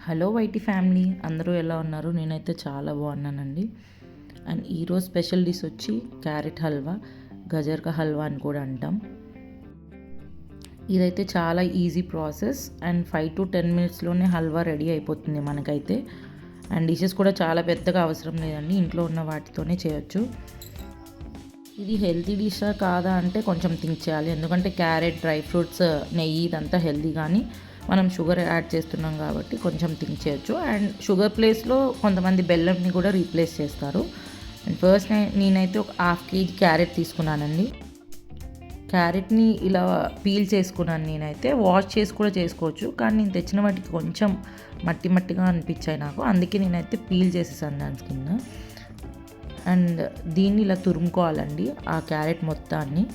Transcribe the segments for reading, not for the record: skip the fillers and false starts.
Hello YT family, అందరూ ఎలా ఉన్నారు? నేనైతే చాలా బాగున్నానండి. అండ్ ఈరోజు స్పెషల్ డిష్ వచ్చి క్యారెట్ హల్వా, గజర్కా హల్వా అని కూడా అంటాం. ఇదైతే చాలా ఈజీ ప్రాసెస్ అండ్ 5 to 10 మినిట్స్లోనే హల్వా రెడీ అయిపోతుంది మనకైతే. అండ్ డిషెస్ కూడా చాలా పెద్దగా అవసరం లేదండి, ఇంట్లో ఉన్న వాటితోనే చేయొచ్చు. ఇది హెల్తీ డిషా కాదా అంటే కొంచెం థింక్ చేయాలి, ఎందుకంటే క్యారెట్, డ్రై ఫ్రూట్స్, నెయ్యి ఇదంతా హెల్తీ, కానీ మనం షుగర్ యాడ్ చేస్తున్నాం కాబట్టి కొంచెం థింక్ చేయొచ్చు. అండ్ షుగర్ ప్లేస్లో కొంతమంది బెల్లంని కూడా రీప్లేస్ చేస్తారు. అండ్ ఫస్ట్ నేనైతే ఒక 1/2 kg క్యారెట్ తీసుకున్నానండి. క్యారెట్ని ఇలా పీల్ చేసుకున్నాను. నేనైతే వాష్ చేసి కూడా చేసుకోవచ్చు, కానీ నేను తెచ్చిన వాటికి కొంచెం మట్టి మట్టిగా అనిపించాయి నాకు, అందుకే నేనైతే పీల్ చేసేసాను దాని కింద. అండ్ దీన్ని ఇలా తురుముకోవాలండి, ఆ క్యారెట్ మొత్తాన్ని.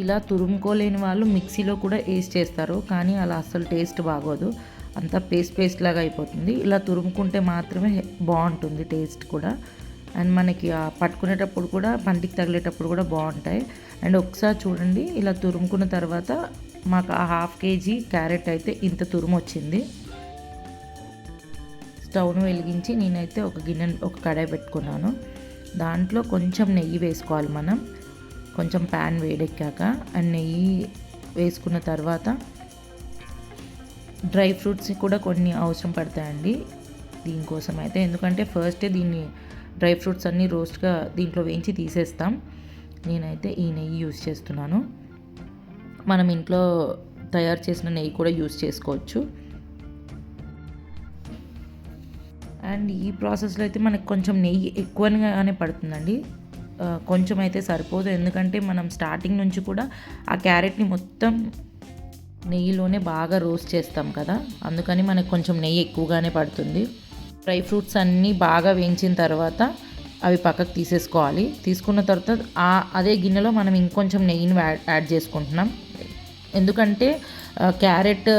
ఇలా తురుముకోలేని వాళ్ళు మిక్సీలో కూడా వేసి చేస్తారు, కానీ అలా అస్సలు టేస్ట్ బాగోదు, అంతా పేస్ట్ లాగా అయిపోతుంది. ఇలా తురుముకుంటే మాత్రమే బాగుంటుంది టేస్ట్ కూడా. అండ్ మనకి పట్టుకునేటప్పుడు కూడా, పంటికి తగిలేటప్పుడు కూడా బాగుంటాయి. అండ్ ఒకసారి చూడండి, ఇలా తురుముకున్న తర్వాత మాకు ఆ 1/2 kg క్యారెట్ అయితే ఇంత తురుము వచ్చింది. స్టవ్ను వెలిగించి నేనైతే ఒక కడాయి పెట్టుకున్నాను. దాంట్లో కొంచెం నెయ్యి వేసుకోవాలి మనం, కొంచెం ప్యాన్ వేడెక్కాక. అండ్ నెయ్యి వేసుకున్న తర్వాత డ్రై ఫ్రూట్స్ కూడా కొన్ని అవసరం పడతాయండి దీనికోసం అయితే, ఎందుకంటే ఫస్టే దీన్ని డ్రై ఫ్రూట్స్ అన్నీ రోస్ట్గా దీంట్లో వేయించి తీసేస్తాం. నేనైతే ఈ నెయ్యి యూస్ చేస్తున్నాను. మనం ఇంట్లో తయారు చేసిన నెయ్యి కూడా యూస్ చేసుకోవచ్చు. అండ్ ఈ ప్రాసెస్లో అయితే మనకు కొంచెం నెయ్యి ఎక్కువగానే పడుతుందండి, కొంచెం అయితే సరిపోదు, ఎందుకంటే మనం స్టార్టింగ్ నుంచి కూడా ఆ క్యారెట్ని మొత్తం నెయ్యిలోనే బాగా రోస్ట్ చేస్తాం కదా, అందుకని మనకు కొంచెం నెయ్యి ఎక్కువగానే పడుతుంది. డ్రై ఫ్రూట్స్ అన్నీ బాగా వేయించిన తర్వాత అవి పక్కకు తీసేసుకోవాలి. తీసుకున్న తర్వాత అదే గిన్నెలో మనం ఇంకొంచెం నెయ్యిని యాడ్ చేసుకుంటున్నాం, ఎందుకంటే క్యారెట్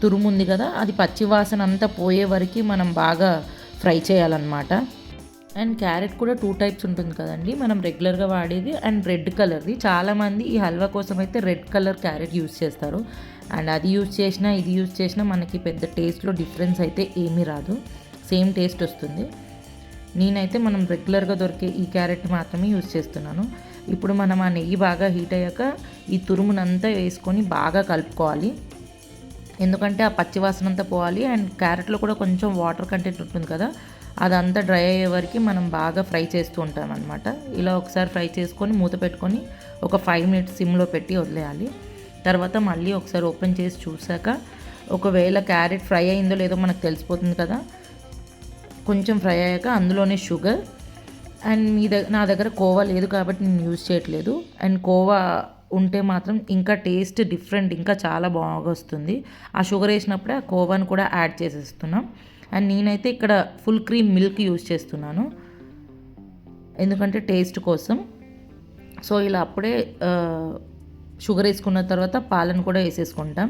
తురుము ఉంది కదా, అది పచ్చి వాసన అంతా పోయే వరకు మనం బాగా ఫ్రై చేయాలన్నమాట. అండ్ క్యారెట్ కూడా 2 టైప్స్ ఉంటుంది కదండి, మనం రెగ్యులర్గా వాడేది అండ్ రెడ్ కలర్ది. చాలామంది ఈ హల్వా కోసం అయితే రెడ్ కలర్ క్యారెట్ యూస్ చేస్తారు. అండ్ అది యూస్ చేసినా ఇది యూస్ చేసినా మనకి పెద్ద టేస్ట్లో డిఫరెన్స్ అయితే ఏమీ రాదు, సేమ్ టేస్ట్ వస్తుంది. నేనైతే మనం రెగ్యులర్గా దొరికే ఈ క్యారెట్ మాత్రమే యూస్ చేస్తున్నాను. ఇప్పుడు మనం ఆ నెయ్యి బాగా హీట్ అయ్యాక ఈ తురుమునంతా వేసుకొని బాగా కలుపుకోవాలి, ఎందుకంటే ఆ పచ్చివాసన అంతా పోవాలి. అండ్ క్యారెట్లో కూడా కొంచెం వాటర్ కంటెంట్ ఉంటుంది కదా, అదంతా డ్రై అయ్యే వరకు మనం బాగా ఫ్రై చేస్తూ ఉంటాం అనమాట. ఇలా ఒకసారి ఫ్రై చేసుకొని మూత పెట్టుకొని ఒక 5 minutes సిమ్లో పెట్టి వదిలేయాలి. తర్వాత మళ్ళీ ఒకసారి ఓపెన్ చేసి చూసాక ఒకవేళ క్యారెట్ ఫ్రై అయిందో లేదో మనకు తెలిసిపోతుంది కదా. కొంచెం ఫ్రై అయ్యాక అందులోనే షుగర్, అండ్ నా దగ్గర కోవా లేదు కాబట్టి నేను యూజ్ చేయట్లేదు. అండ్ కోవా ఉంటే మాత్రం ఇంకా టేస్ట్ డిఫరెంట్, ఇంకా చాలా బాగా వస్తుంది. ఆ షుగర్ వేసినప్పుడే ఆ కోవాను కూడా యాడ్ చేసేస్తున్నాం. అండ్ నేనైతే ఇక్కడ ఫుల్ క్రీమ్ మిల్క్ యూజ్ చేస్తున్నాను, ఎందుకంటే టేస్ట్ కోసం. సో ఇలా అప్పుడే షుగర్ వేసుకున్న తర్వాత పాలను కూడా వేసేసుకుంటాం.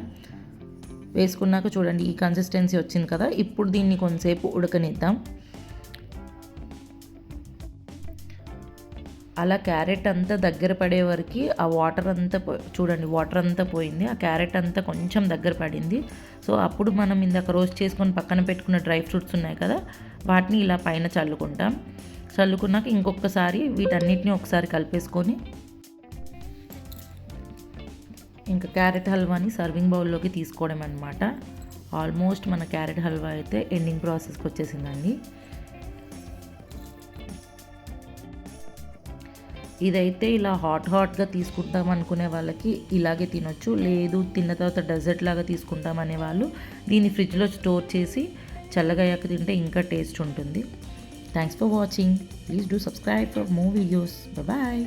వేసుకున్నాక చూడండి ఈ కన్సిస్టెన్సీ వచ్చింది కదా, ఇప్పుడు దీన్ని కొంతసేపు ఉడకనిద్దాం. అలా క్యారెట్ అంతా దగ్గర పడే వరకు ఆ వాటర్ అంతా చూడండి, వాటర్ అంతా పోయింది, ఆ క్యారెట్ అంతా కొంచెం దగ్గర పడింది. సో అప్పుడు మనం ఇందాక రోస్ట్ చేసుకొని పక్కన పెట్టుకున్న డ్రై ఫ్రూట్స్ ఉన్నాయి కదా, వాటిని ఇలా పైన చల్లుకుంటాం. చల్లుకున్నాక ఇంకొకసారి వీటన్నిటిని ఒకసారి కలిపేసుకొని ఇంకా క్యారెట్ హల్వాని సర్వింగ్ బౌల్లోకి తీసుకోవడం అనమాట. ఆల్మోస్ట్ మన క్యారెట్ హల్వా అయితే ఎండింగ్ ప్రాసెస్కి వచ్చేసిందండి. ఇదైతే ఇలా హాట్గా తీసుకుంటాం అనుకునే వాళ్ళకి ఇలాగే తినొచ్చు, లేదు తిన్న తర్వాత డెజర్ట్ లాగా తీసుకుంటాం అనే వాళ్ళు దీన్ని ఫ్రిడ్జ్లో స్టోర్ చేసి చల్లగయ్యాక తింటే ఇంకా టేస్ట్ ఉంటుంది. Thanks for watching. Please do subscribe for more videos. Bye.